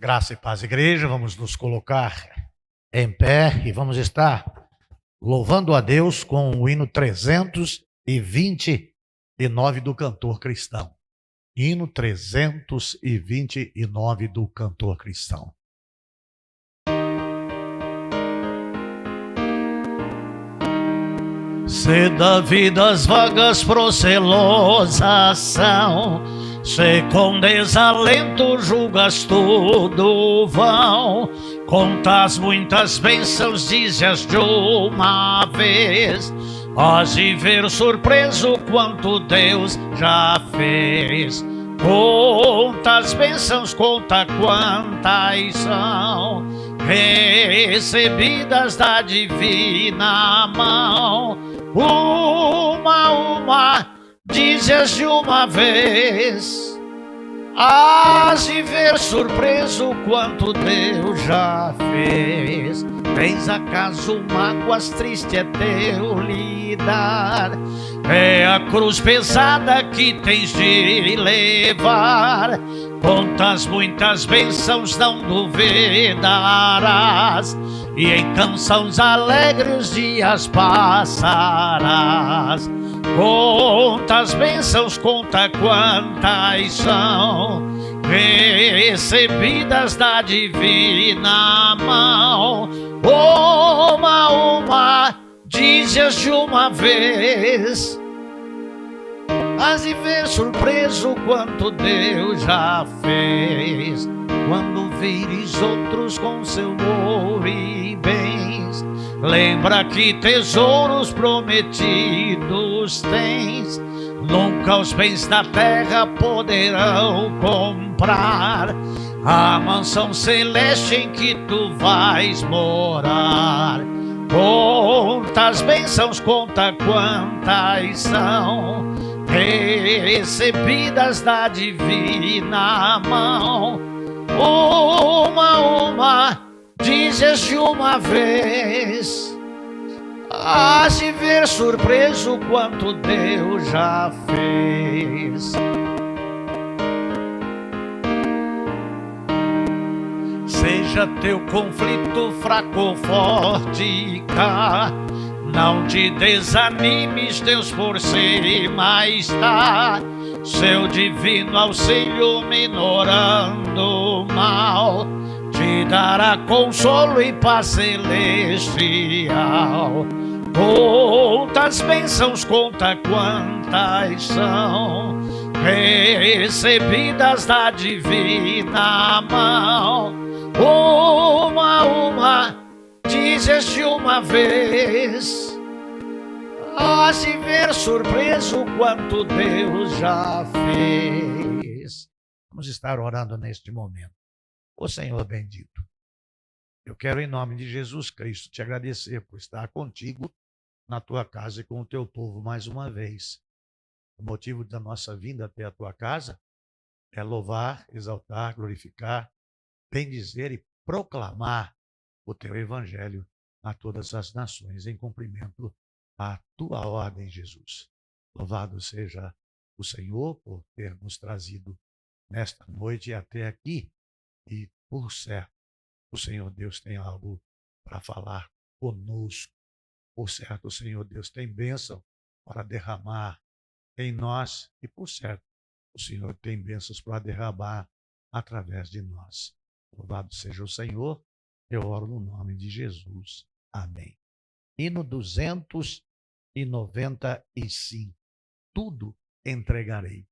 Graça e paz, igreja. Vamos nos colocar em pé e vamos estar louvando a Deus com o hino 329 do Cantor Cristão. Hino 329 do Cantor Cristão. Se da vida as vagas procelosas são, se com desalento julgas tudo vão, contas muitas bênçãos, dizes de uma vez, hás de ver surpreso quanto Deus já fez. Contas bênçãos, conta quantas são, recebidas da divina mão. Uma, dizes de uma vez, hás de ver surpreso quanto Deus já fez. Tens acaso mágoas, triste é teu lidar, é a cruz pesada que tens de levar. Contas muitas bênçãos, não duvidarás, e em canções alegres os dias passarás. Contas bênçãos, conta quantas são, recebidas da divina mão. Uma, dizes de uma vez, hás de ver surpreso quanto Deus já fez. Quando vires outros com seu ouro e bens, lembra que tesouros prometidos tens. Nunca os bens da terra poderão comprar a mansão celeste em que tu vais morar. Contas bênçãos, conta quantas são, recebidas da divina mão. Uma, dizes de uma vez, hás de ver surpreso quanto Deus já fez. Seja teu conflito fraco ou forte cá, não te desanimes, Deus por cima está. Seu divino auxílio minorando o mal, te dará consolo e paz celestial. Contas bênçãos, conta quantas são, recebidas da divina mão. Uma, dizes de uma vez, hás de ver surpreso quanto Deus já fez. Vamos estar orando neste momento. Ô Senhor bendito, eu quero em nome de Jesus Cristo te agradecer por estar contigo na tua casa e com o teu povo mais uma vez. O motivo da nossa vinda até a tua casa é louvar, exaltar, glorificar, bendizer e proclamar o teu evangelho a todas as nações, em cumprimento à tua ordem, Jesus. Louvado seja o Senhor por ter nos trazido nesta noite até aqui, e por certo o Senhor Deus tem algo para falar conosco. Por certo o Senhor Deus tem bênção para derramar em nós, e por certo o Senhor tem bênçãos para derramar através de nós. Louvado seja o Senhor, eu oro no nome de Jesus. Amém. Hino 295. Tudo entregarei.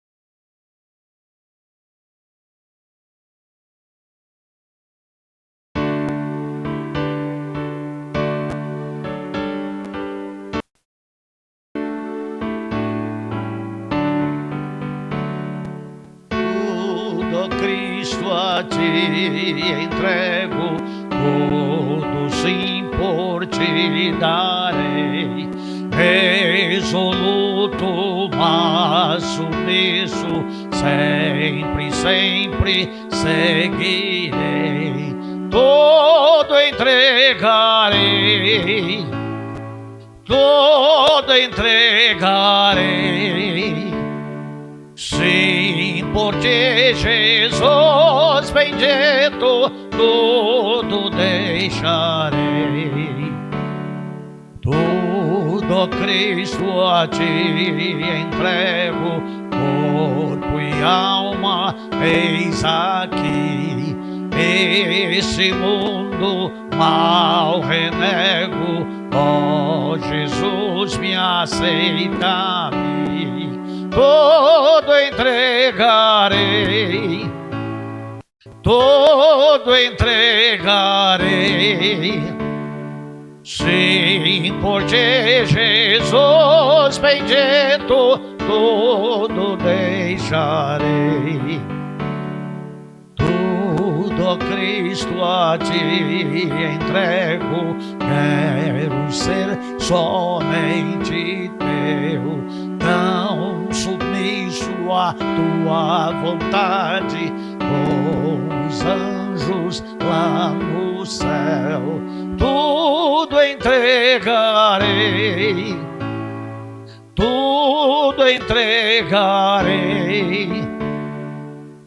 Cristo a ti entrego, tudo sim por ti darei. Resoluto, mas submisso, sempre, sempre seguirei. Todo entregarei, todo entregarei. Sim, Sim, por ti, Jesus bendito, tudo deixarei. Tudo, Cristo, a ti entrego, corpo e alma, eis aqui. Esse mundo mal renego, ó Jesus, me aceita-me. Tudo entregarei, tudo entregarei. Sim, por ti, Jesus bendito, tudo deixarei. Tudo, Cristo, a ti entrego, quero ser somente teu, tão submisso à tua vontade, com os anjos lá no céu. Tudo entregarei, tudo entregarei.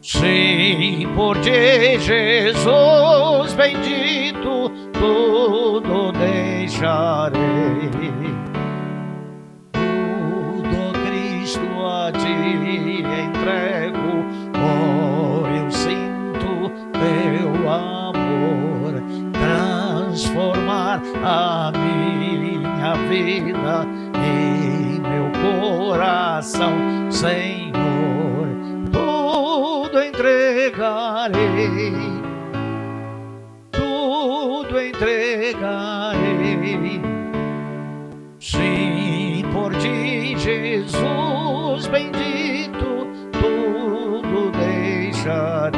Sim, por ti, Jesus bendito, tudo deixarei. Tudo, Cristo, a ti entrego, oh, eu sinto teu amor transformar a minha vida e meu coração, Senhor. Tudo entregarei, tudo entregarei. Sim, por ti, Jesus bendito, tudo deixarei.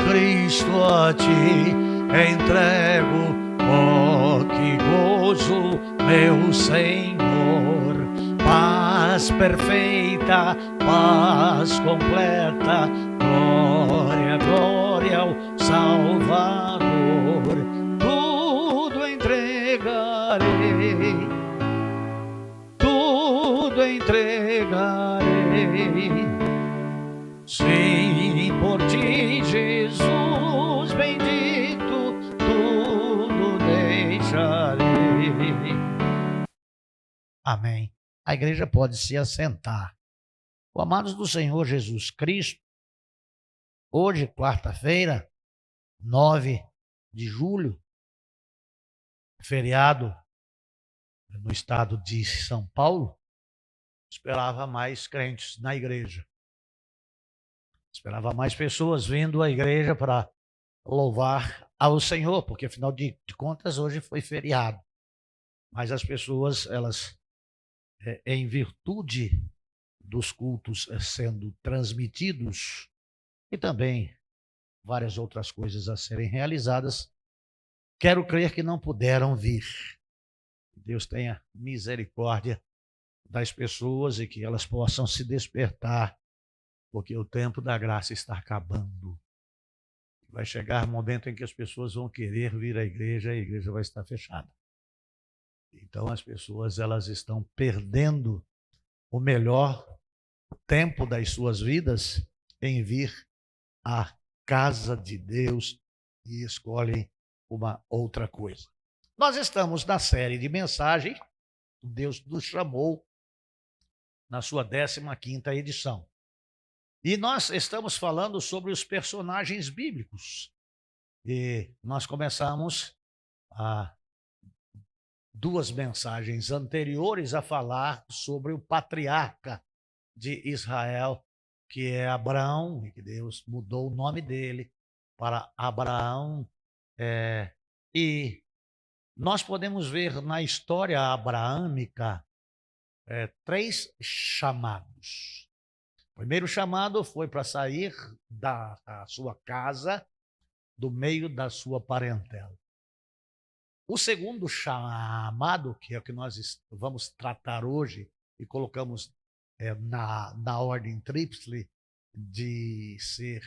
Cristo, a ti entrego, oh, que gozo, meu Senhor. Paz perfeita, paz completa, glória, glória ao Salvador. Tudo entregarei, tudo entregarei. Sim, por ti, Jesus bendito, tudo deixarei. Amém. A igreja pode se assentar. Oh, amados do Senhor Jesus Cristo, hoje, quarta-feira, 9 de julho, feriado no estado de São Paulo, esperava mais crentes na igreja. Esperava mais pessoas vindo à igreja para louvar ao Senhor, porque afinal de contas hoje foi feriado. Mas as pessoas, elas, em virtude dos cultos sendo transmitidos e também várias outras coisas a serem realizadas, quero crer que não puderam vir. Deus tenha misericórdia das pessoas e que elas possam se despertar, porque o tempo da graça está acabando. Vai chegar um momento em que as pessoas vão querer vir à igreja e a igreja vai estar fechada. Então as pessoas, elas estão perdendo o melhor tempo das suas vidas em vir à casa de Deus e escolhem uma outra coisa. Nós estamos na série de mensagem, Deus nos chamou, na sua 15ª edição. E nós estamos falando sobre os personagens bíblicos. E nós começamos a 2 mensagens anteriores a falar sobre o patriarca de Israel, que é Abraão, e que Deus mudou o nome dele para Abraão. E nós podemos ver na história abraâmica 3 chamados. O primeiro chamado foi para sair da sua casa, do meio da sua parentela. O segundo chamado, que é o que nós vamos tratar hoje, e colocamos na ordem tríplice de ser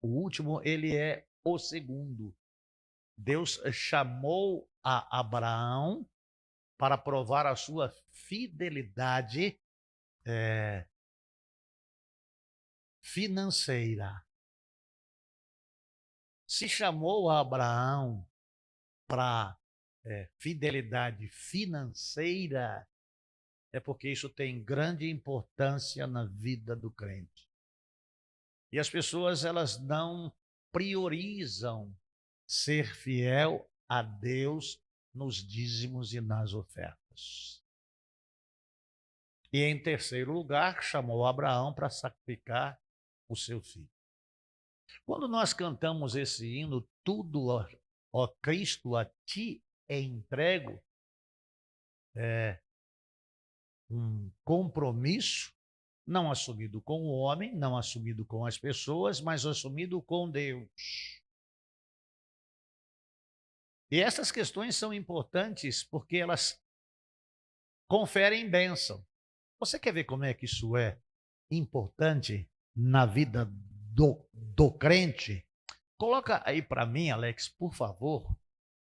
o último, ele é o segundo. Deus chamou a Abraão para provar a sua fidelidade financeira. Se chamou a Abraão para fidelidade financeira, é porque isso tem grande importância na vida do crente. E as pessoas, elas não priorizam ser fiel a Deus nos dízimos e nas ofertas. E em terceiro lugar, chamou Abraão para sacrificar o seu filho. Quando nós cantamos esse hino, tudo, ó Cristo, a ti entrego, é um compromisso não assumido com o homem, não assumido com as pessoas, mas assumido com Deus. E essas questões são importantes porque elas conferem bênção. Você quer ver como é que isso é importante na vida do crente? Coloca aí para mim, Alex, por favor,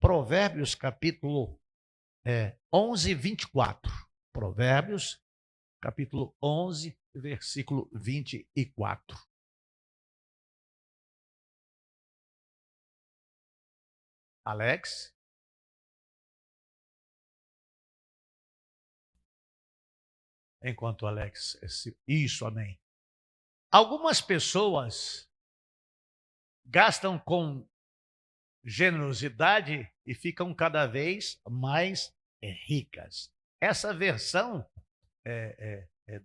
Provérbios capítulo 11, 24. Provérbios capítulo 11, versículo 24. Alex? Enquanto Alex... Isso, amém. Algumas pessoas gastam com generosidade e ficam cada vez mais ricas. Essa versão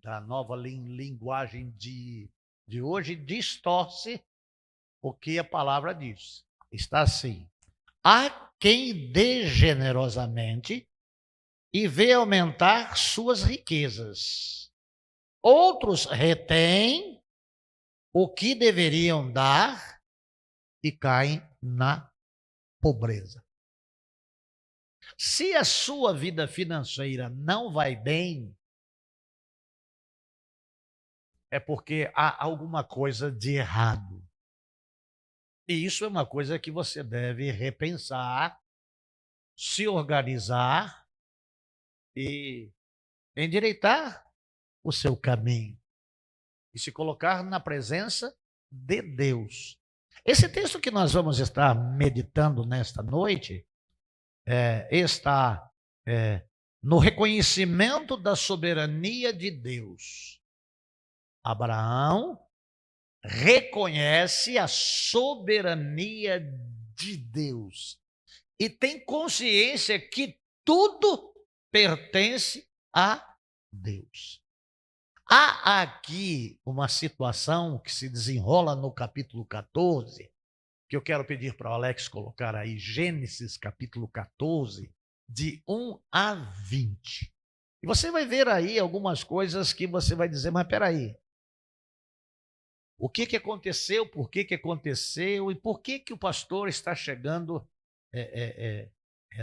da nova linguagem de hoje distorce o que a palavra diz. Está assim: há quem dê generosamente e vê aumentar suas riquezas. Outros retêm o que deveriam dar e caem na pobreza. Se a sua vida financeira não vai bem, é porque há alguma coisa de errado. E isso é uma coisa que você deve repensar, se organizar e endireitar o seu caminho e se colocar na presença de Deus. Esse texto que nós vamos estar meditando nesta noite está no reconhecimento da soberania de Deus. Abraão reconhece a soberania de Deus e tem consciência que tudo pertence a Deus. Há aqui uma situação que se desenrola no capítulo 14, que eu quero pedir para o Alex colocar aí, Gênesis capítulo 14, de 1 a 20. E você vai ver aí algumas coisas que você vai dizer, mas espera aí, o que aconteceu, por que aconteceu e por que o pastor está chegando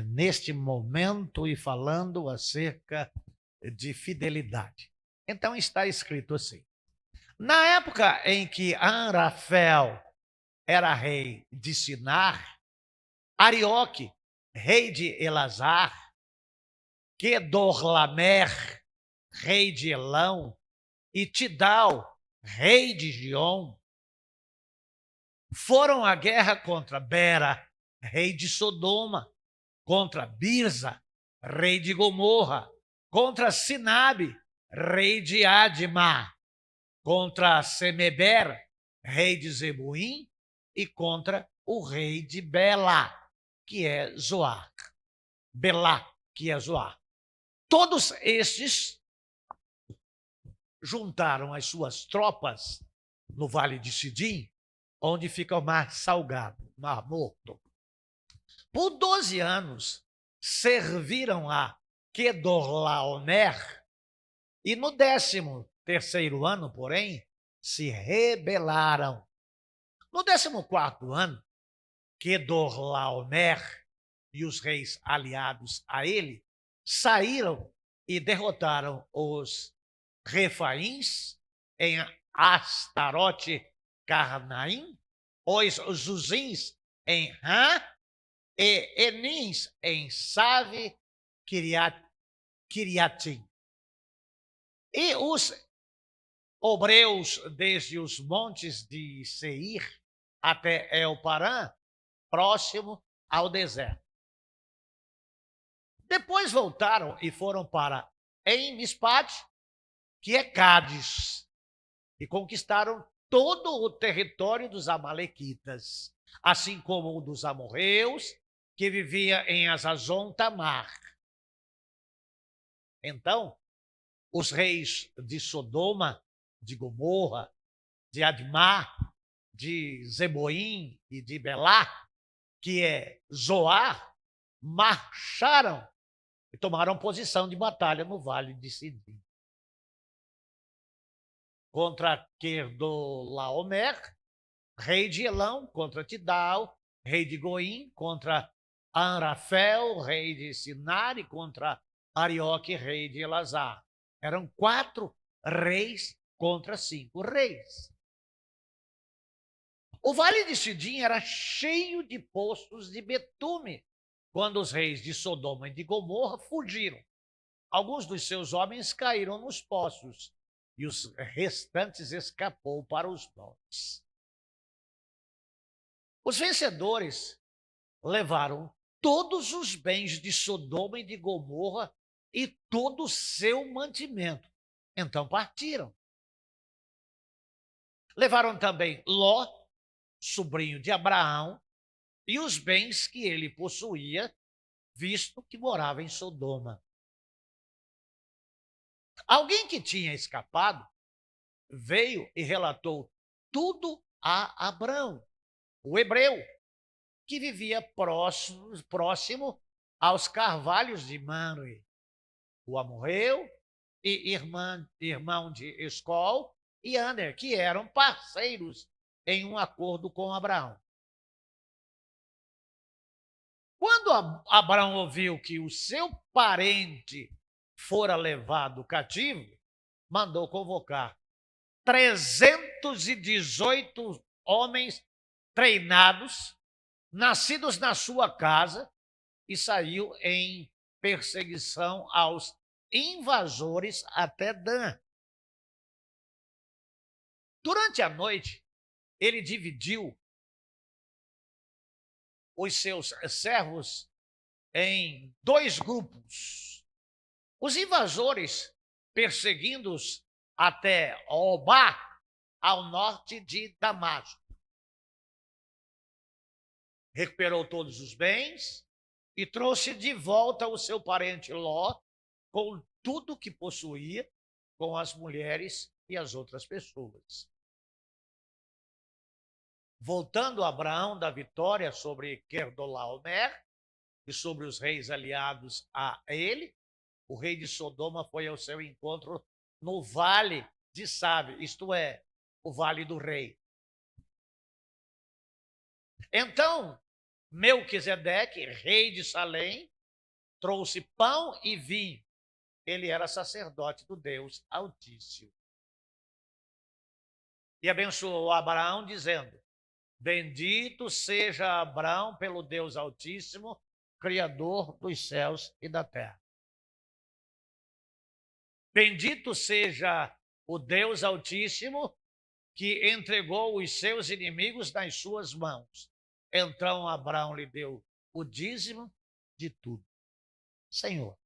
neste momento e falando acerca de fidelidade. Então está escrito assim: na época em que Amrafel era rei de Sinar, Arioque, rei de Elazar, Quedorlamer, rei de Elão, e Tidal, rei de Giom, foram à guerra contra Bera, rei de Sodoma, contra Birza, rei de Gomorra, contra Sinabe, rei de Adma, contra Semeber, rei de Zebuim, e contra o rei de Bela, que é Zoar. Belá, que é Zoar. Todos estes juntaram as suas tropas no Vale de Sidim, onde fica o Mar Salgado, Mar Morto. Por 12 anos, serviram a Quedorlaomer, e no 13º ano, porém, se rebelaram. No 14º ano, Quedorlaomer e os reis aliados a ele saíram e derrotaram os Refaíns em Astarote Carnaim, os Zuzins em Rã e Enins em Save Kiriatim. E os obreus desde os montes de Seir até Elparã, próximo ao deserto. Depois voltaram e foram para Emispate, que é Cádiz, e conquistaram todo o território dos amalequitas, assim como o dos amorreus, que vivia em Azazon Tamar. Então, os reis de Sodoma, de Gomorra, de Admá, de Zeboim e de Belá, que é Zoar, marcharam e tomaram posição de batalha no vale de Sidim. Contra Querdolaomer, rei de Elão, contra Tidal, rei de Goim, contra Anrafel, rei de Sinar, e contra Arioque, rei de Elazar. Eram 4 reis contra 5 reis. O vale de Sidim era cheio de poços de betume quando os reis de Sodoma e de Gomorra fugiram. Alguns dos seus homens caíram nos poços e os restantes escapou para os montes. Os vencedores levaram todos os bens de Sodoma e de Gomorra e todo o seu mantimento. Então partiram. Levaram também Ló, sobrinho de Abraão, e os bens que ele possuía, visto que morava em Sodoma. Alguém que tinha escapado veio e relatou tudo a Abrão, o hebreu, que vivia próximo aos carvalhos de Manre, o amorreu, e irmão de Escol e Aner, que eram parceiros em um acordo com Abraão. Quando Abraão ouviu que o seu parente fora levado cativo, mandou convocar 318 homens treinados, nascidos na sua casa, e saiu em perseguição aos invasores até Dan. Durante a noite, ele dividiu os seus servos em 2 grupos. Os invasores perseguindo-os até Obá, ao norte de Damasco. Recuperou todos os bens e trouxe de volta o seu parente Ló, com tudo que possuía, com as mulheres e as outras pessoas. Voltando Abraão da vitória sobre Querdolaomer e sobre os reis aliados a ele, o rei de Sodoma foi ao seu encontro no vale de Sabe, isto é, o vale do rei. Então, Melquisedeque, rei de Salém, trouxe pão e vinho. Ele era sacerdote do Deus Altíssimo. E abençoou Abraão, dizendo: bendito seja Abraão pelo Deus Altíssimo, Criador dos céus e da terra. Bendito seja o Deus Altíssimo, que entregou os seus inimigos nas suas mãos. Então Abraão lhe deu o dízimo de tudo. Senhor,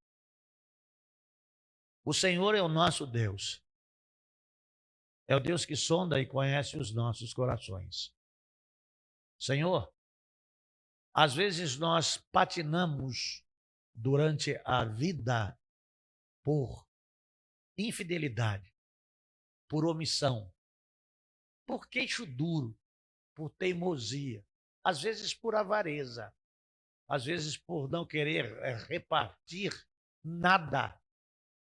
o Senhor é o nosso Deus. É o Deus que sonda e conhece os nossos corações. Senhor, às vezes nós patinamos durante a vida por infidelidade, por omissão, por queixo duro, por teimosia, às vezes por avareza, às vezes por não querer repartir nada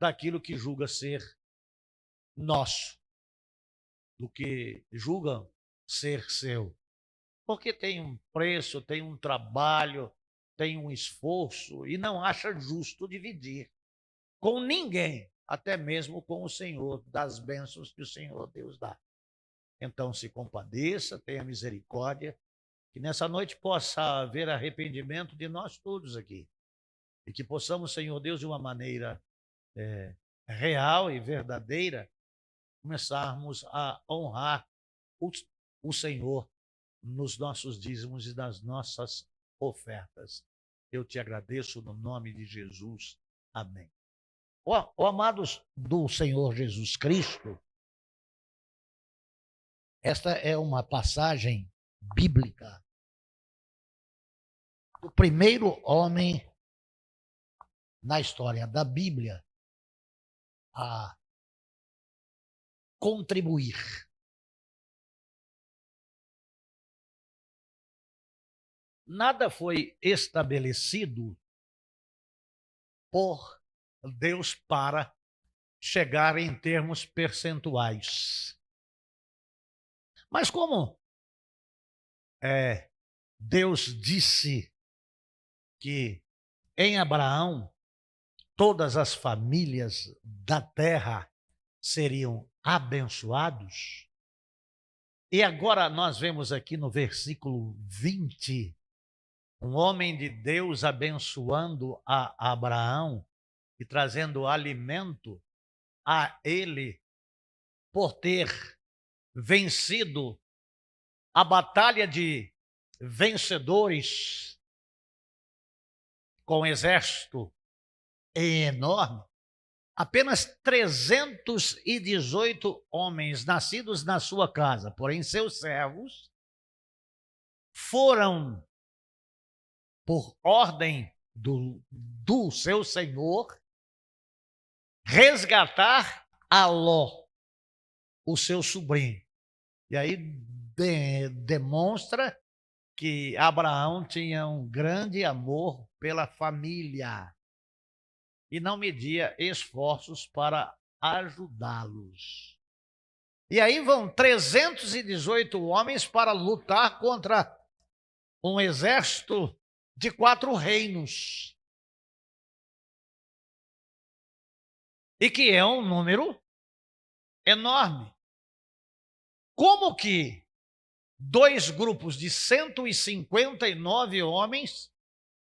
daquilo que julga ser nosso, do que julgam ser seu. Porque tem um preço, tem um trabalho, tem um esforço e não acha justo dividir com ninguém, até mesmo com o Senhor, das bênçãos que o Senhor Deus dá. então se compadeça, tenha misericórdia, que nessa noite possa haver arrependimento de nós todos aqui. E que possamos, Senhor Deus, de uma maneira real e verdadeira, começarmos a honrar o Senhor nos nossos dízimos e nas nossas ofertas. Eu te agradeço no nome de Jesus. Amém. Amados do Senhor Jesus Cristo, esta é uma passagem bíblica do primeiro homem na história da Bíblia a contribuir. Nada foi estabelecido por Deus para chegar em termos percentuais. Mas como Deus disse que em Abraão todas as famílias da terra seriam abençoados, e agora nós vemos aqui no versículo 20, um homem de Deus abençoando a Abraão e trazendo alimento a ele por ter vencido a batalha de vencedores com um exército enorme. Apenas 318 homens nascidos na sua casa, porém seus servos, foram, por ordem do seu senhor, resgatar a Ló, o seu sobrinho. E aí demonstra que Abraão tinha um grande amor pela família e não media esforços para ajudá-los. E aí vão 318 homens para lutar contra um exército de 4 reinos. E que é um número enorme. Como que 2 grupos de 159 homens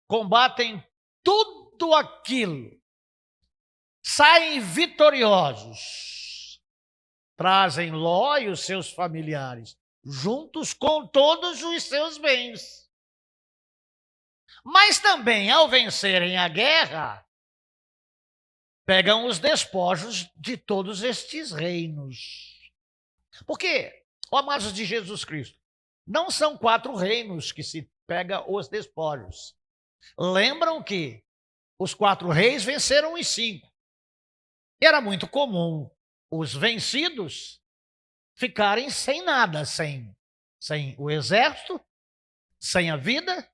combatem tudo aquilo, saem vitoriosos, trazem Ló e os seus familiares, juntos com todos os seus bens. Mas também, ao vencerem a guerra, pegam os despojos de todos estes reinos. Porque, amados de Jesus Cristo, não são 4 reinos que se pega os despojos. Lembram que os 4 reis venceram os 5. E era muito comum os vencidos ficarem sem nada, sem o exército, sem a vida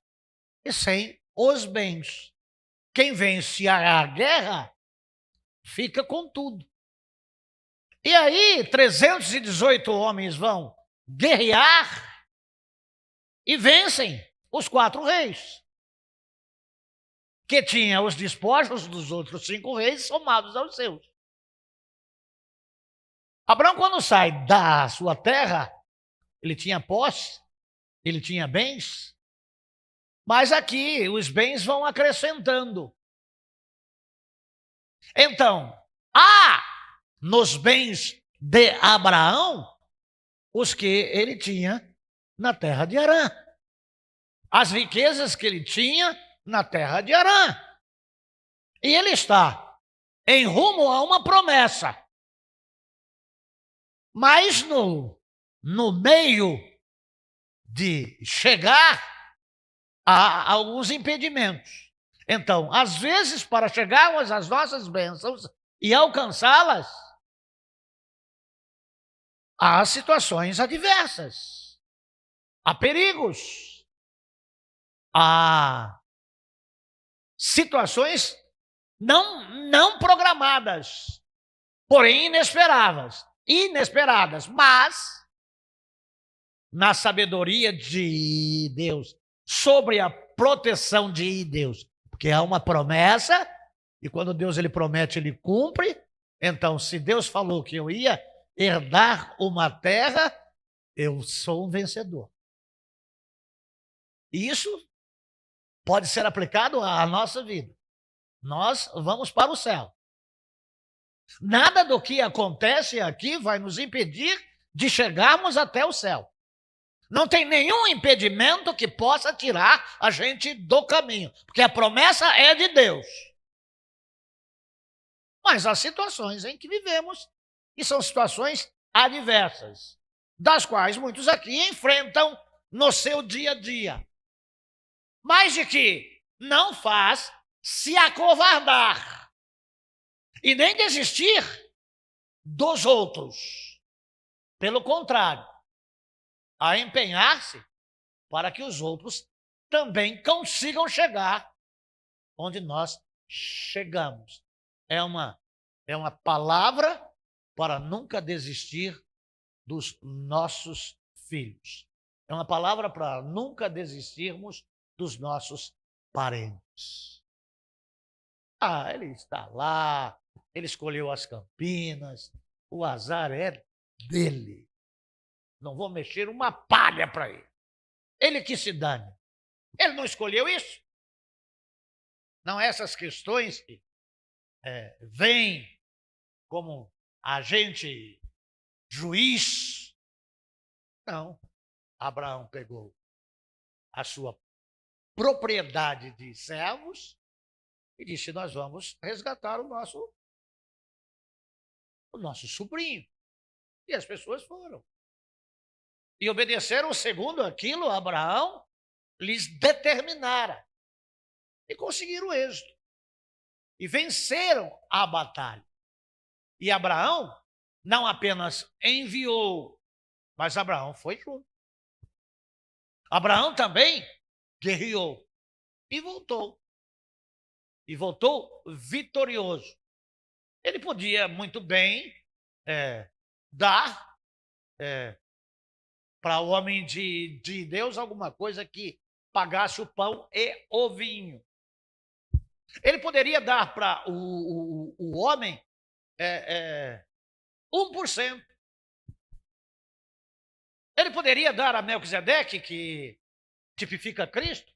e sem os bens. Quem vence a guerra fica com tudo. E aí 318 homens vão guerrear e vencem os 4 reis, que tinha os despojos dos outros 5 reis somados aos seus. Abraão, quando sai da sua terra, ele tinha posse, ele tinha bens, mas aqui os bens vão acrescentando. Então, nos bens de Abraão, os que ele tinha na terra de Harã, as riquezas que ele tinha na terra de Harã. E ele está em rumo a uma promessa. Mas no meio de chegar, há alguns impedimentos. Então, às vezes, para chegarmos às nossas bênçãos e alcançá-las, há situações adversas, há perigos, há situações não programadas, porém inesperadas, mas na sabedoria de Deus, sobre a proteção de Deus, porque há uma promessa, e quando Deus ele promete, ele cumpre. Então, se Deus falou que eu ia herdar uma terra, eu sou um vencedor. E isso pode ser aplicado à nossa vida. Nós vamos para o céu. Nada do que acontece aqui vai nos impedir de chegarmos até o céu. Não tem nenhum impedimento que possa tirar a gente do caminho, porque a promessa é de Deus. Mas há situações em que vivemos, e são situações adversas, das quais muitos aqui enfrentam no seu dia a dia. Mas de que não faz se acovardar e nem desistir dos outros. Pelo contrário, a empenhar-se para que os outros também consigam chegar onde nós chegamos. É uma palavra para nunca desistir dos nossos filhos. É uma palavra para nunca desistirmos dos nossos parentes. Ele está lá, ele escolheu as Campinas, o azar é dele. Não vou mexer uma palha para ele. Ele que se dane. Ele não escolheu isso. Não, essas questões que vêm como agente juiz. Não. Abraão pegou a sua propriedade de servos e disse: nós vamos resgatar o nosso sobrinho. E as pessoas foram. E obedeceram segundo aquilo Abraão lhes determinara. E conseguiram êxito. E venceram a batalha. E Abraão não apenas enviou, mas Abraão foi junto. Abraão também guerreou e voltou. E voltou vitorioso. Ele podia muito bem dar para o homem de Deus alguma coisa que pagasse o pão e o vinho. Ele poderia dar para o homem 1%. Ele poderia dar a Melquisedeque, que tipifica Cristo,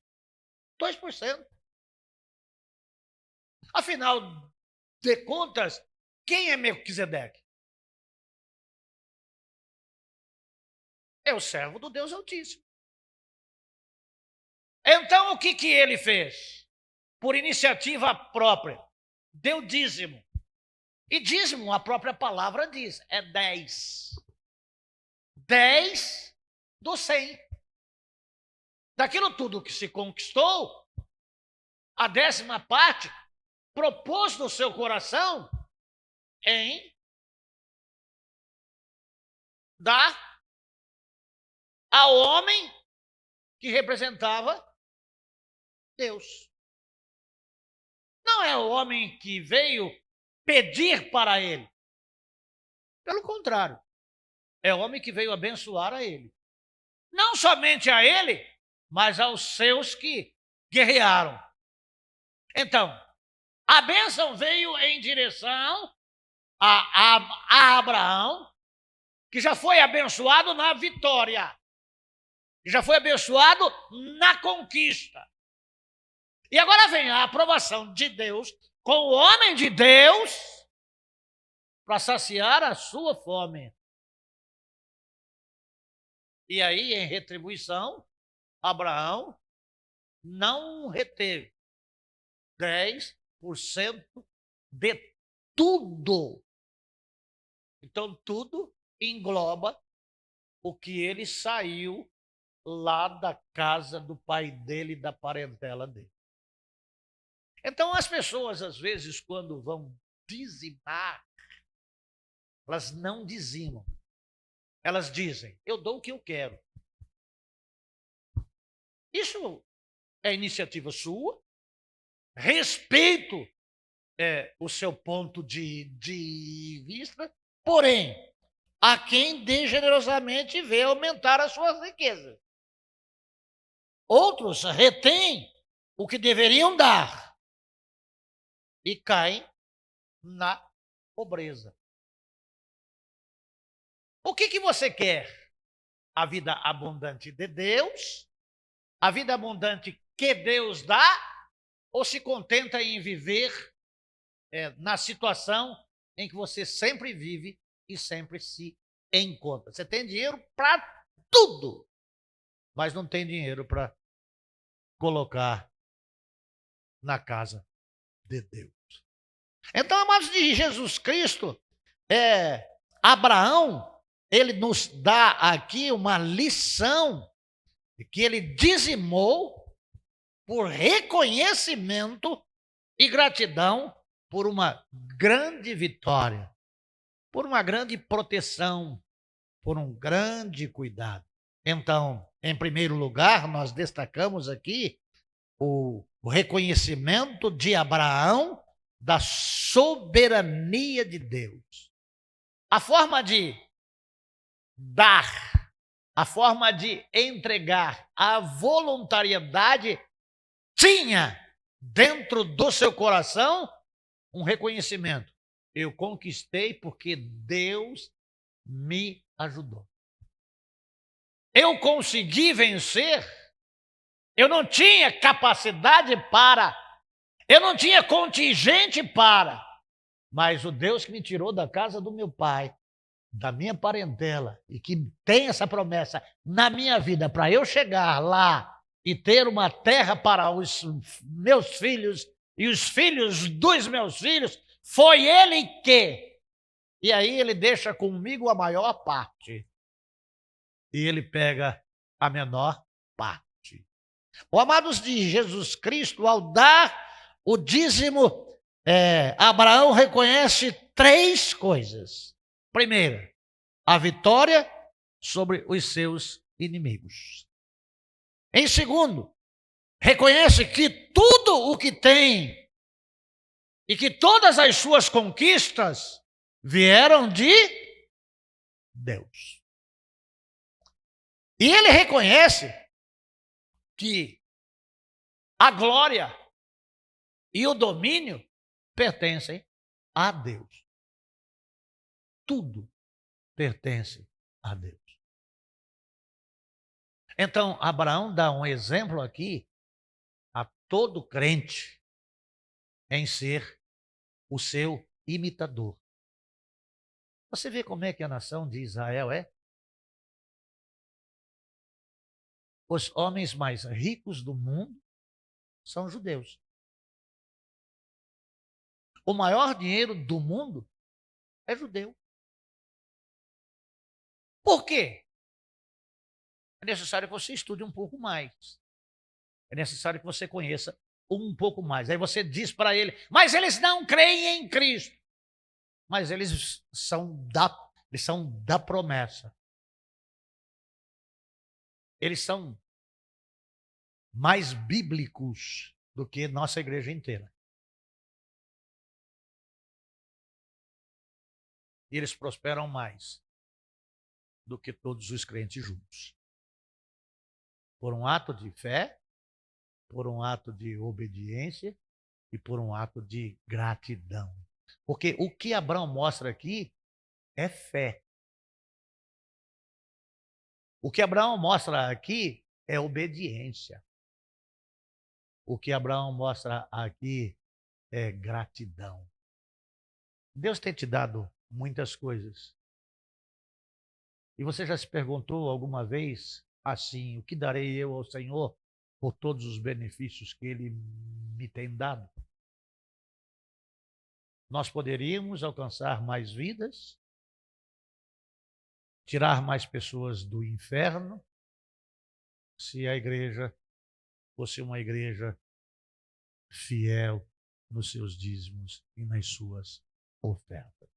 2%. Afinal de contas, quem é Melquisedeque? É o servo do Deus Altíssimo. Então, o que ele fez? Por iniciativa própria, deu dízimo. E dízimo, a própria palavra diz, é 10. 10 do 100. Daquilo tudo que se conquistou, a 10ª parte propôs no seu coração em dar ao homem que representava Deus. Não é o homem que veio pedir para ele. Pelo contrário, é o homem que veio abençoar a ele. Não somente a ele, mas aos seus que guerrearam. Então, a bênção veio em direção a Abraão, que já foi abençoado na vitória, que já foi abençoado na conquista. E agora vem a aprovação de Deus com o homem de Deus para saciar a sua fome. E aí, em retribuição, Abraão não reteve 10% de tudo. Então, tudo engloba o que ele saiu lá da casa do pai dele, da parentela dele. Então, as pessoas, às vezes, quando vão dizimar, elas não dizimam. Elas dizem, eu dou o que eu quero. Isso é iniciativa sua, respeito o seu ponto de vista, porém, há quem dê generosamente e vê aumentar as suas riquezas. Outros retêm o que deveriam dar e caem na pobreza. O que você quer? a vida abundante de Deus, a vida abundante que Deus dá, ou se contenta em viver na situação em que você sempre vive e sempre se encontra? Você tem dinheiro para tudo, mas não tem dinheiro para colocar na casa de Deus. Então, amados de Jesus Cristo, Abraão, ele nos dá aqui uma lição que ele dizimou por reconhecimento e gratidão por uma grande vitória, por uma grande proteção, por um grande cuidado. Então, em primeiro lugar, nós destacamos aqui o reconhecimento de Abraão da soberania de Deus. A forma de dar, a forma de entregar, a voluntariedade tinha dentro do seu coração um reconhecimento. Eu conquistei porque Deus me ajudou. Eu consegui vencer. Eu não tinha capacidade para, eu não tinha contingente para, mas o Deus que me tirou da casa do meu pai, da minha parentela, e que tem essa promessa na minha vida para eu chegar lá e ter uma terra para os meus filhos e os filhos dos meus filhos, foi Ele que. E aí Ele deixa comigo a maior parte e Ele pega a menor parte. Os amados de Jesus Cristo, ao dar o dízimo, Abraão reconhece 3 coisas. Primeira, a vitória sobre os seus inimigos. Em segundo, reconhece que tudo o que tem e que todas as suas conquistas vieram de Deus. E ele reconhece que a glória e o domínio pertencem a Deus. Tudo pertence a Deus. Então, Abraão dá um exemplo aqui a todo crente em ser o seu imitador. Você vê como é que a nação de Israel é? Os homens mais ricos do mundo são judeus. O maior dinheiro do mundo é judeu. Por quê? É necessário que você estude um pouco mais. É necessário que você conheça um pouco mais. Aí você diz para ele, mas eles não creem em Cristo. Mas eles são da promessa. Eles são mais bíblicos do que nossa igreja inteira. E eles prosperam mais do que todos os crentes juntos. Por um ato de fé, por um ato de obediência e por um ato de gratidão. Porque o que Abraão mostra aqui é fé. O que Abraão mostra aqui é obediência. O que Abraão mostra aqui é gratidão. Deus tem te dado muitas coisas. E você já se perguntou alguma vez assim, o que darei eu ao Senhor por todos os benefícios que Ele me tem dado? Nós poderíamos alcançar mais vidas, tirar mais pessoas do inferno, se a igreja fosse uma igreja fiel nos seus dízimos e nas suas ofertas.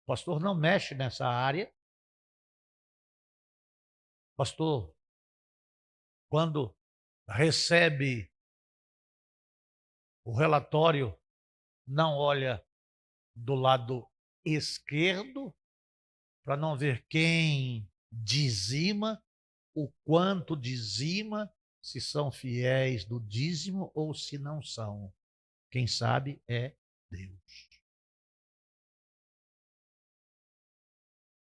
O pastor não mexe nessa área. Pastor, quando recebe o relatório, não olha do lado esquerdo para não ver quem dizima, o quanto dizima, se são fiéis do dízimo ou se não são. Quem sabe é Deus.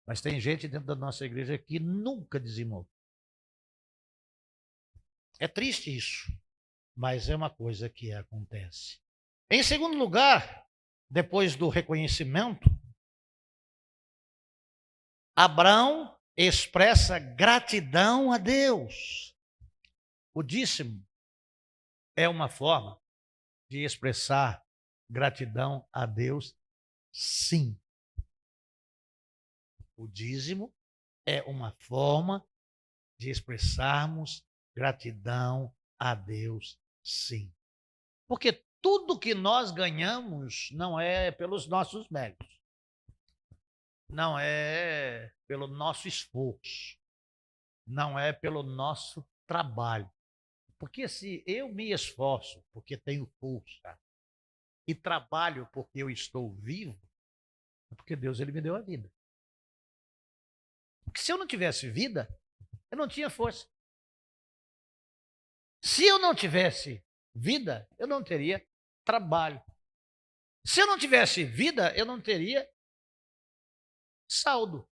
Mas tem gente dentro da nossa igreja que nunca dizimou. É triste isso, mas é uma coisa que acontece. Em segundo lugar, depois do reconhecimento, Abraão expressa gratidão a Deus. O dízimo é uma forma de expressar gratidão a Deus, sim. O dízimo é uma forma de expressarmos gratidão a Deus, sim. Porque tudo que nós ganhamos não é pelos nossos méritos, não é pelo nosso esforço, não é pelo nosso trabalho. Porque se eu me esforço porque tenho força e trabalho porque eu estou vivo, é porque Deus ele me deu a vida. Porque se eu não tivesse vida, eu não tinha força. Se eu não tivesse vida, eu não teria trabalho. Se eu não tivesse vida, eu não teria soldo,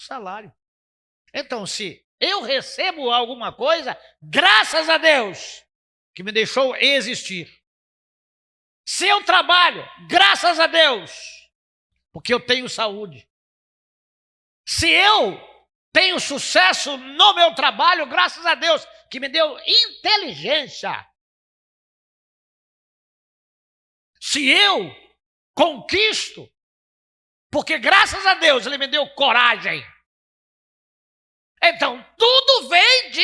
salário. Então, se eu recebo alguma coisa, graças a Deus que me deixou existir. Se eu trabalho, graças a Deus, porque eu tenho saúde. Se eu tenho sucesso no meu trabalho, graças a Deus que me deu inteligência. Se eu conquisto, porque graças a Deus ele me deu coragem. Então, tudo vem de...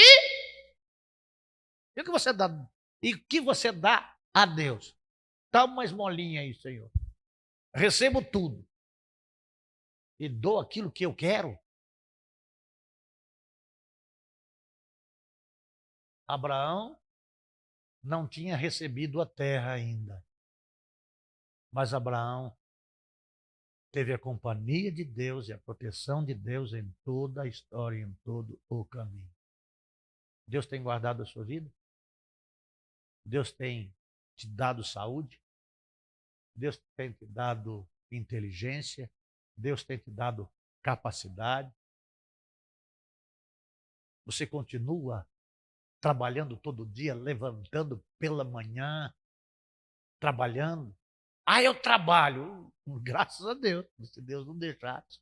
E o que você dá a Deus? Dá uma esmolinha aí, Senhor. Recebo tudo. E dou aquilo que eu quero. Abraão não tinha recebido a terra ainda. Mas Abraão teve a companhia de Deus e a proteção de Deus em toda a história, em todo o caminho. Deus tem guardado a sua vida? Deus tem te dado saúde? Deus tem te dado inteligência? Deus tem te dado capacidade? Você continua trabalhando todo dia, levantando pela manhã, trabalhando? Ah, eu trabalho. Graças a Deus, se Deus não deixasse.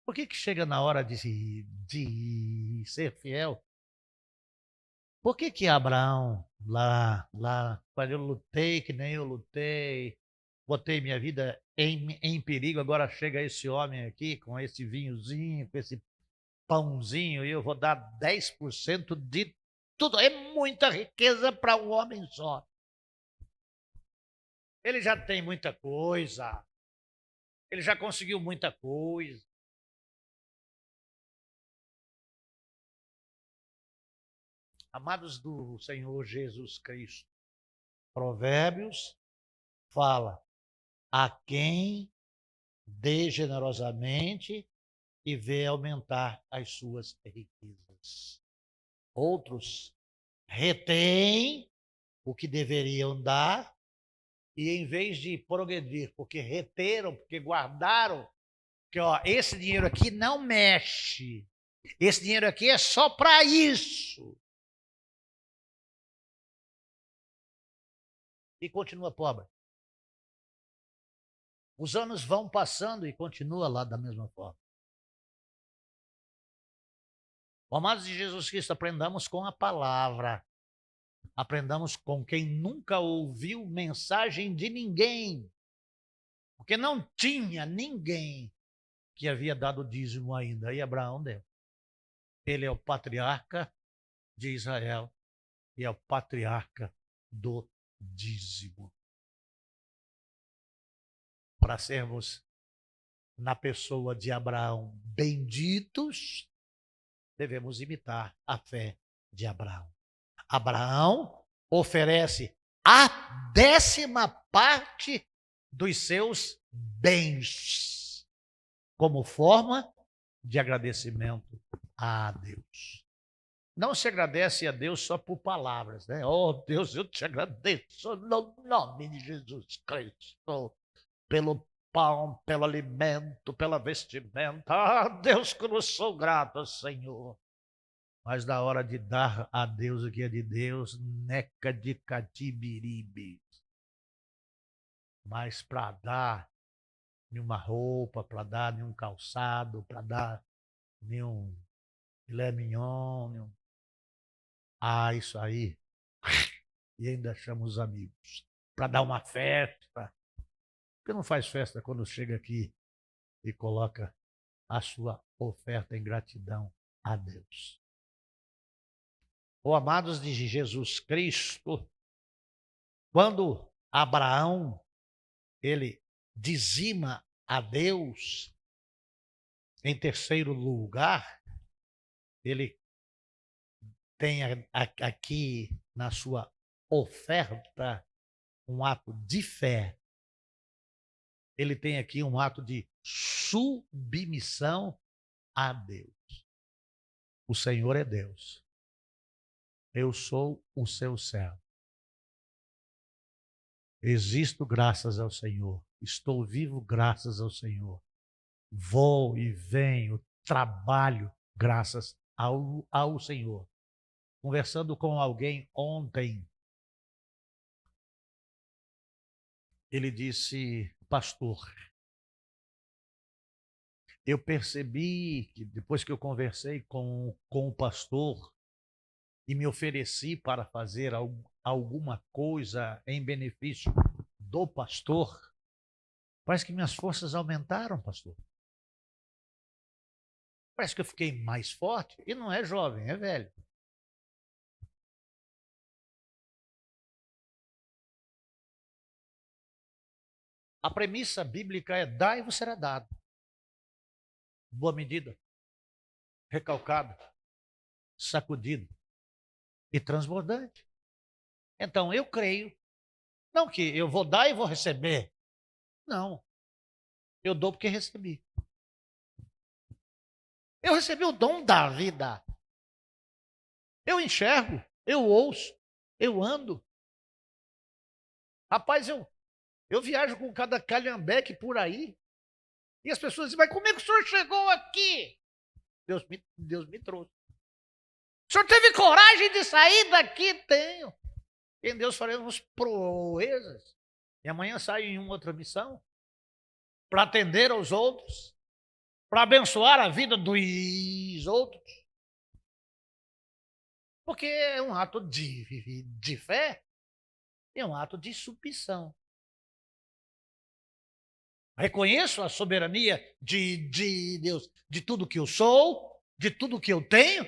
Por que chega na hora de ser fiel? Por que Abraão, quando eu lutei, que nem eu lutei, botei minha vida em perigo, agora chega esse homem aqui com esse vinhozinho, com esse pãozinho, e eu vou dar 10% de tudo. É muita riqueza para um homem só. Ele já tem muita coisa. Ele já conseguiu muita coisa. Amados do Senhor Jesus Cristo, Provérbios fala: a quem dê generosamente e vê aumentar as suas riquezas. Outros retêm o que deveriam dar e em vez de progredir, porque reteram, porque guardaram, que ó, esse dinheiro aqui não mexe. Esse dinheiro aqui é só para isso. E continua pobre. Os anos vão passando e continua lá da mesma forma. Amados de Jesus Cristo, aprendamos com a palavra. Aprendamos com quem nunca ouviu mensagem de ninguém. Porque não tinha ninguém que havia dado dízimo ainda. E Abraão deu. Ele é o patriarca de Israel e é o patriarca do dízimo. Para sermos, na pessoa de Abraão, benditos, devemos imitar a fé de Abraão. Abraão oferece a 10ª parte dos seus bens como forma de agradecimento a Deus. Não se agradece a Deus só por palavras, né? Oh, Deus, eu te agradeço no nome de Jesus Cristo pelo pão, pelo alimento, pela vestimenta. Ah, Deus, que eu sou grato, Senhor. Mas na hora de dar a Deus o que é de Deus, neca de catibiribe. Mas para dar nenhuma roupa, para dar nenhum calçado, para dar nenhum filé mignon, nenhum... Ah, isso aí. E ainda chama os amigos para dar uma festa. Porque não faz festa quando chega aqui e coloca a sua oferta em gratidão a Deus. Oh, amados de Jesus Cristo, quando Abraão, ele dizima a Deus, em terceiro lugar, ele tem aqui na sua oferta um ato de fé. Ele tem aqui um ato de submissão a Deus. O Senhor é Deus. Eu sou o seu servo. Existo graças ao Senhor. Estou vivo graças ao Senhor. Vou e venho, trabalho graças ao Senhor. Conversando com alguém ontem, ele disse: pastor, eu percebi que depois que eu conversei com o pastor e me ofereci para fazer alguma coisa em benefício do pastor, parece que minhas forças aumentaram, pastor. Parece que eu fiquei mais forte. E não é jovem, é velho. A premissa bíblica é: dai e vos será dado. Boa medida, recalcado, sacudido e transbordante. Então, eu creio, não que eu vou dar e vou receber. Não. Eu dou porque recebi. Eu recebi o dom da vida. Eu enxergo, eu ouço, eu ando. Rapaz, eu viajo com cada calhambeque por aí. E as pessoas dizem: mas como é que o senhor chegou aqui? Deus me trouxe. O senhor teve coragem de sair daqui? Tenho. Em Deus faremos proezas. E amanhã saio em uma outra missão para atender aos outros, para abençoar a vida dos outros. Porque é um ato de fé, é um ato de submissão. Reconheço a soberania de Deus, de tudo que eu sou, de tudo que eu tenho,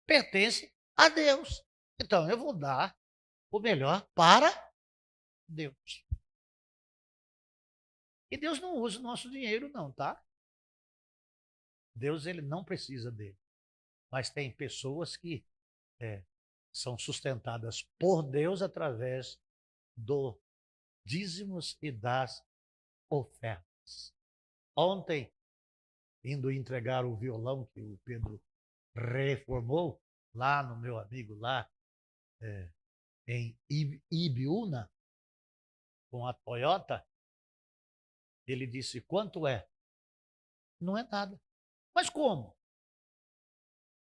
pertence a Deus. Então eu vou dar o melhor para Deus. E Deus não usa o nosso dinheiro não, tá? Deus, ele não precisa dele. Mas tem pessoas que são sustentadas por Deus através do dízimos e das ofertas. Ontem, indo entregar o violão que o Pedro reformou, lá no meu amigo lá em Ibiúna, com a Toyota, ele disse: quanto é? Não é nada. Mas como?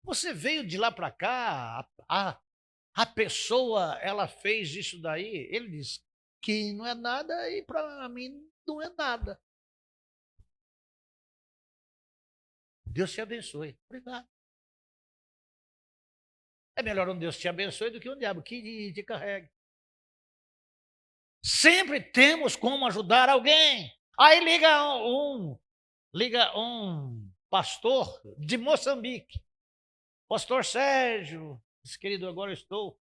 Você veio de lá para cá, a pessoa, ela fez isso daí. Ele disse que não é nada e para mim não é nada. Deus te abençoe. Obrigado. É melhor um Deus te abençoe do que um diabo que te carregue. Sempre temos como ajudar alguém. Aí liga um pastor de Moçambique. Pastor Sérgio, esse querido, agora eu estou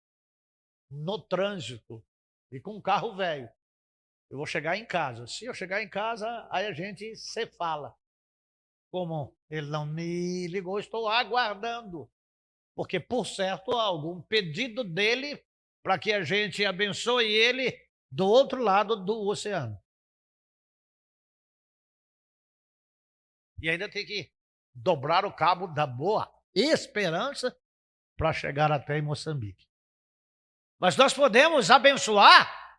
no trânsito e com um carro velho. Eu vou chegar em casa. Se eu chegar em casa, aí a gente se fala. Como ele não me ligou, estou aguardando. Porque, por certo, há algum pedido dele para que a gente abençoe ele do outro lado do oceano. E ainda tem que dobrar o cabo da Boa Esperança para chegar até em Moçambique. Mas nós podemos abençoar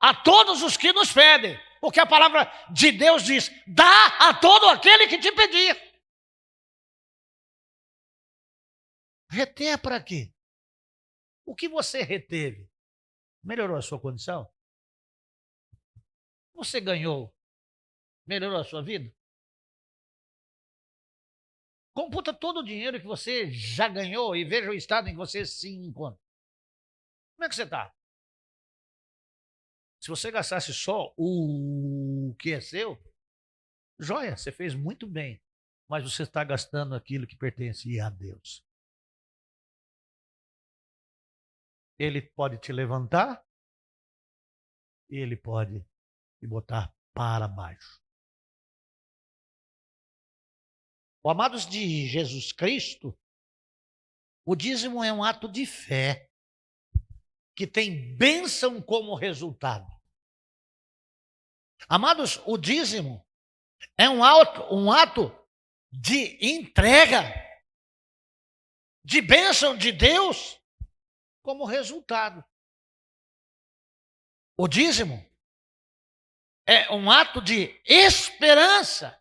a todos os que nos pedem. Porque a palavra de Deus diz: dá a todo aquele que te pedir. Reter para quê? O que você reteve? Melhorou a sua condição? Você ganhou? Melhorou a sua vida? Computa todo o dinheiro que você já ganhou e veja o estado em que você se encontra. Como é que você está? Se você gastasse só o que é seu, joia, você fez muito bem. Mas você está gastando aquilo que pertence a Deus. Ele pode te levantar e ele pode te botar para baixo. O amados de Jesus Cristo, o dízimo é um ato de fé que tem bênção como resultado. Amados, o dízimo é um ato de entrega, de bênção de Deus como resultado. O dízimo é um ato de esperança,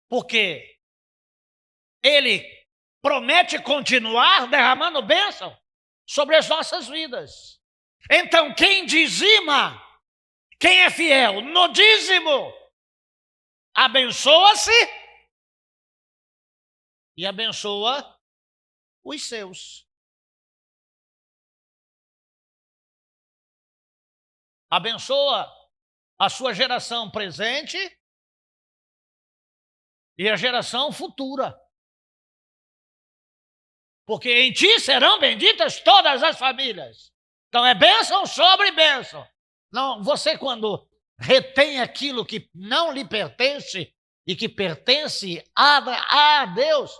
porque ele promete continuar derramando bênção sobre as nossas vidas. Então, quem dizima, quem é fiel no dízimo, abençoa-se e abençoa os seus. Abençoa a sua geração presente e a geração futura. Porque em ti serão benditas todas as famílias. Então é bênção sobre bênção. Não, você quando retém aquilo que não lhe pertence e que pertence a Deus,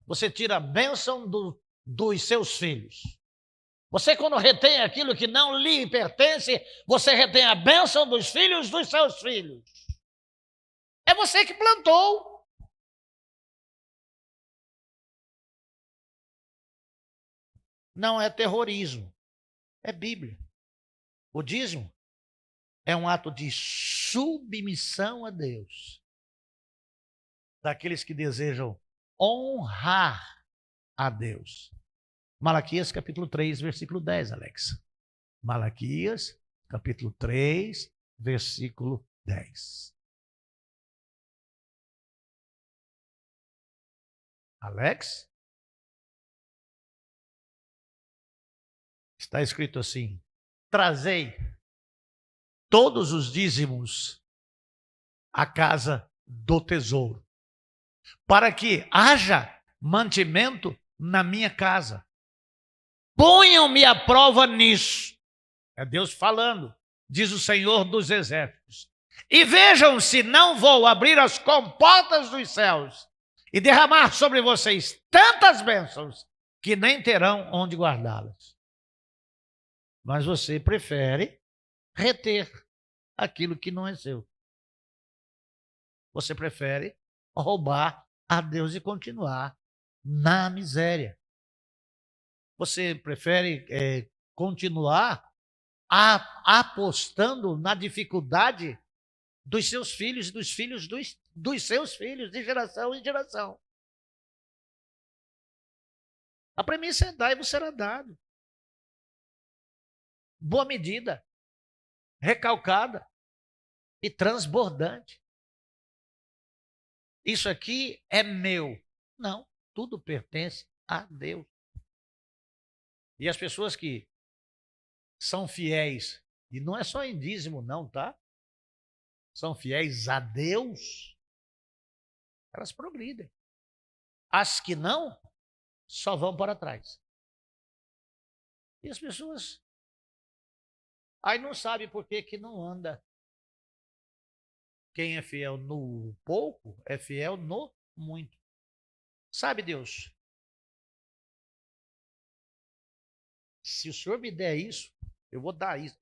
você tira a bênção dos seus filhos. Você quando retém aquilo que não lhe pertence, você retém a bênção dos filhos dos seus filhos. É você que plantou. Não é terrorismo, é Bíblia. O dízimo é um ato de submissão a Deus, daqueles que desejam honrar a Deus. Malaquias capítulo 3, versículo 10, Alex. Malaquias capítulo 3, versículo 10. Alex? Está escrito assim: trazei todos os dízimos à casa do tesouro, para que haja mantimento na minha casa. Ponham-me à prova nisso. É Deus falando, diz o Senhor dos Exércitos. E vejam se não vou abrir as comportas dos céus e derramar sobre vocês tantas bênçãos que nem terão onde guardá-las. Mas você prefere reter aquilo que não é seu. Você prefere roubar a Deus e continuar na miséria. Você prefere continuar apostando na dificuldade dos seus filhos e dos filhos dos seus filhos, de geração em geração. A premissa é dar e você será dado. Boa medida, recalcada e transbordante. Isso aqui é meu. Não, tudo pertence a Deus. E as pessoas que são fiéis, e não é só em dízimo não, tá? São fiéis a Deus, elas progridem. As que não, só vão para trás. E as pessoas aí não sabem por que não anda. Quem é fiel no pouco, é fiel no muito. Sabe, Deus, se o Senhor me der isso, eu vou dar isso.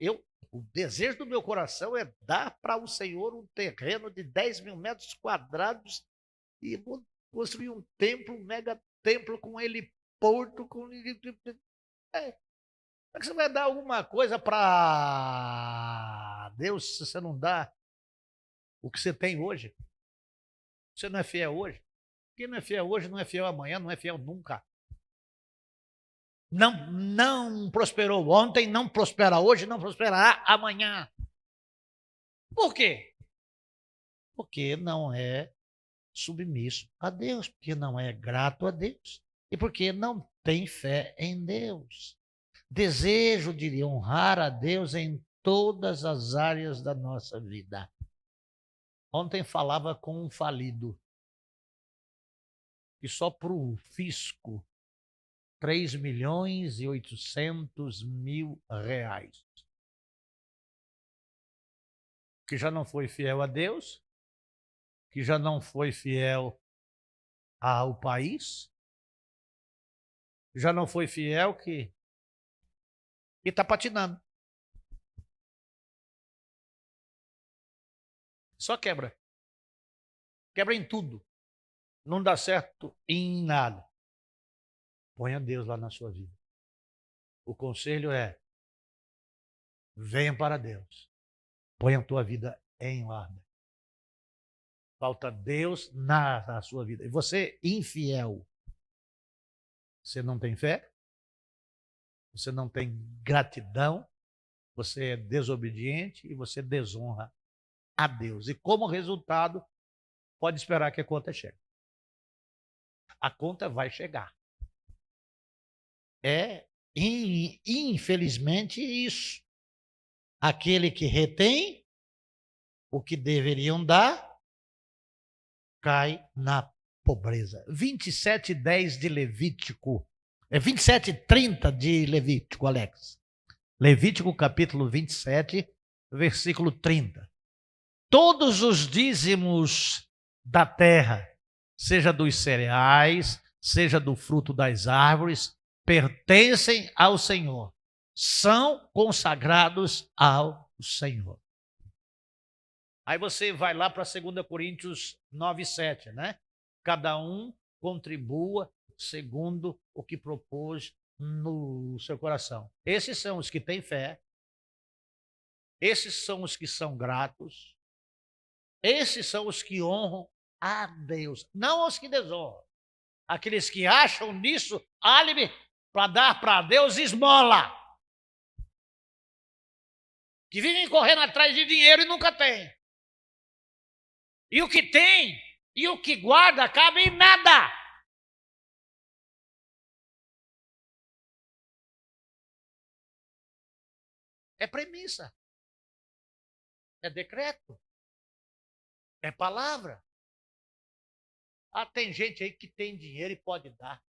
O desejo do meu coração é dar para o Senhor um terreno de 10 mil metros quadrados e vou construir um templo, um mega templo com heliporto. Como é que você vai dar alguma coisa para Deus se você não dá o que você tem hoje. Você não é fiel hoje. Quem não é fiel hoje não é fiel amanhã, não é fiel nunca. Não prosperou ontem, não prospera hoje, não prosperará amanhã. Por quê? Porque não é submisso a Deus, porque não é grato a Deus e porque não tem fé em Deus. Desejo de honrar a Deus em todas as áreas da nossa vida. Ontem falava com um falido que só para o fisco 3.800.000 reais. Que já não foi fiel a Deus, que já não foi fiel ao país, já não foi fiel que está patinando. Só quebra. Quebra em tudo. Não dá certo em nada. Ponha Deus lá na sua vida. O conselho é: venha para Deus. Ponha a tua vida em ordem. Falta Deus na sua vida. E você, infiel, você não tem fé? Você não tem gratidão? Você é desobediente e você desonra a Deus. E como resultado, pode esperar que a conta chegue. A conta vai chegar. É, infelizmente, isso. Aquele que retém o que deveriam dar, cai na pobreza. 27:10 de Levítico. É 27:30 de Levítico, Alex. Levítico capítulo 27, versículo 30. Todos os dízimos da terra, seja dos cereais, seja do fruto das árvores, pertencem ao Senhor. São consagrados ao Senhor. Aí você vai lá para 2 Coríntios 9:7, né? Cada um contribua segundo o que propôs no seu coração. Esses são os que têm fé. Esses são os que são gratos. Esses são os que honram a Deus, não os que desonram. Aqueles que acham nisso álibi para dar para Deus esmola. Que vivem correndo atrás de dinheiro e nunca tem. E o que tem e o que guarda acaba em nada. É premissa. É decreto. É palavra. Ah, tem gente aí que tem dinheiro e pode dar.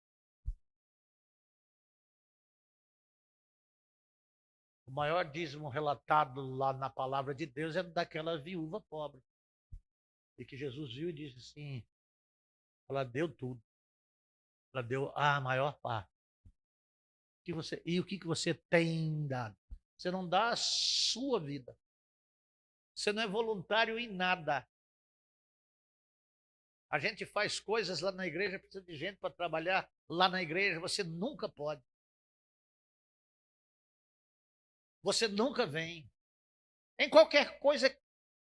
O maior dízimo relatado lá na palavra de Deus é daquela viúva pobre. E que Jesus viu e disse assim, ela deu tudo. Ela deu a maior parte. E o que você tem dado? Você não dá a sua vida. Você não é voluntário em nada. A gente faz coisas lá na igreja, precisa de gente para trabalhar lá na igreja. Você nunca pode. Você nunca vem. Em qualquer coisa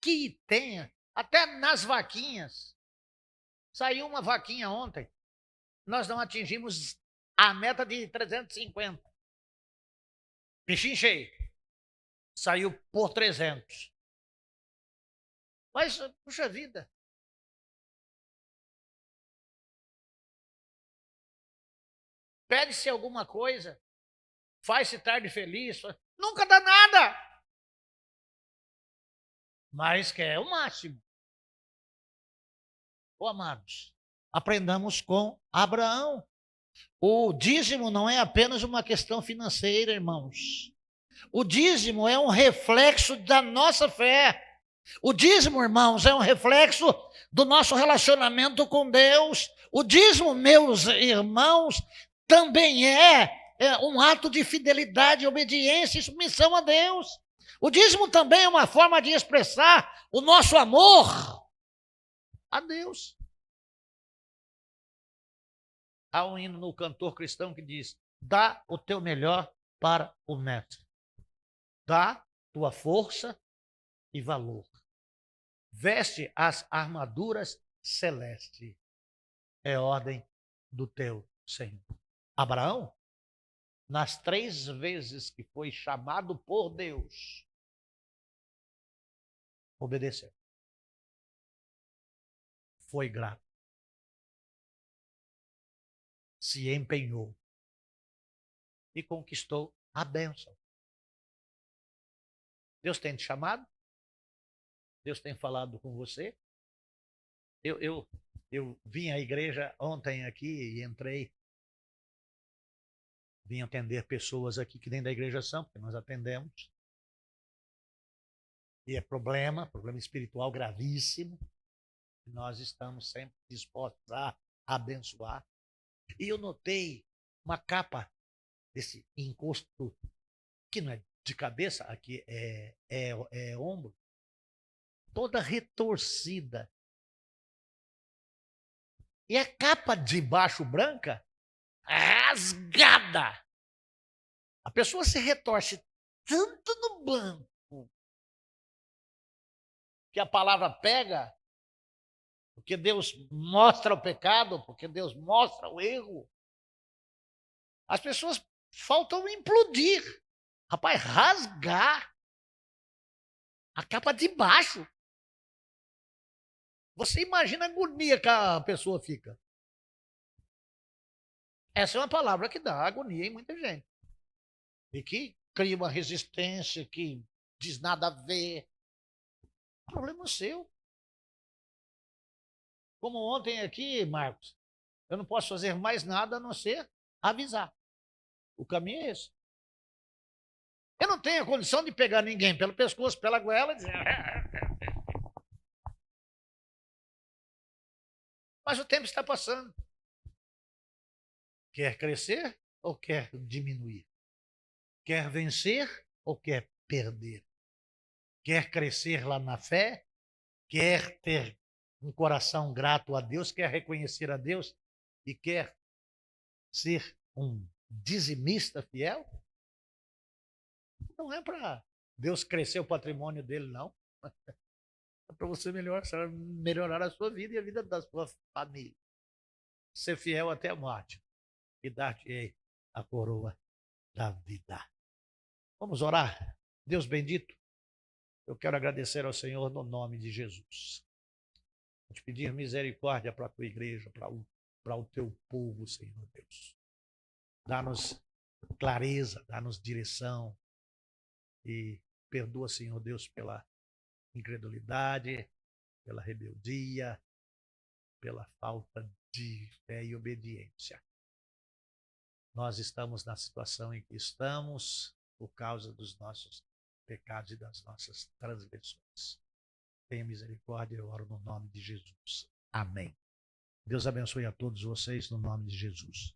que tenha, até nas vaquinhas. Saiu uma vaquinha ontem. Nós não atingimos a meta de 350. Bichinho cheio. Saiu por 300. Mas, puxa vida. Pede-se alguma coisa. Faz-se tarde feliz. Nunca dá nada. Mas quer o máximo. Oh, amados, aprendamos com Abraão. O dízimo não é apenas uma questão financeira, irmãos. O dízimo é um reflexo da nossa fé. O dízimo, irmãos, é um reflexo do nosso relacionamento com Deus. O dízimo, meus irmãos, também é um ato de fidelidade, obediência e submissão a Deus. O dízimo também é uma forma de expressar o nosso amor a Deus. Há um hino no cantor cristão que diz: dá o teu melhor para o mestre. Dá tua força e valor. veste as armaduras celestes. É ordem do teu Senhor. Abraão, nas 3 vezes que foi chamado por Deus, obedeceu. Foi grato. Se empenhou. E conquistou a bênção. Deus tem te chamado? Deus tem falado com você? Eu vim à igreja ontem aqui e entrei. Vim atender pessoas aqui que nem da igreja são, porque nós atendemos. E é problema espiritual gravíssimo. E nós estamos sempre dispostos a abençoar. E eu notei uma capa desse encosto, que não é de cabeça, aqui é ombro, toda retorcida. E a capa de baixo branca, rasgada. A pessoa se retorce tanto no banco que a palavra pega, porque Deus mostra o pecado, porque Deus mostra o erro. As pessoas faltam implodir. Rapaz, rasgar a capa de baixo. Você imagina a agonia que a pessoa fica. Essa é uma palavra que dá agonia em muita gente. E que cria uma resistência, que diz nada a ver. Problema seu. Como ontem aqui, Marcos, eu não posso fazer mais nada a não ser avisar. O caminho é esse. Eu não tenho a condição de pegar ninguém pelo pescoço, pela goela e dizer... Mas o tempo está passando. Quer crescer ou quer diminuir? Quer vencer ou quer perder? Quer crescer lá na fé? Quer ter um coração grato a Deus? Quer reconhecer a Deus? E quer ser um dizimista fiel? Não é para Deus crescer o patrimônio dele, não. É para você melhorar a sua vida e a vida da sua família. Ser fiel até a morte. E dar-te a coroa da vida. Vamos orar. Deus bendito, eu quero agradecer ao Senhor no nome de Jesus. Vou te pedir misericórdia para a tua igreja, para o teu povo, Senhor Deus. Dá-nos clareza, dá-nos direção. E perdoa, Senhor Deus, pela incredulidade, pela rebeldia, pela falta de fé e obediência. Nós estamos na situação em que estamos por causa dos nossos pecados e das nossas transgressões. Tenha misericórdia, eu oro no nome de Jesus. Amém. Deus abençoe a todos vocês no nome de Jesus.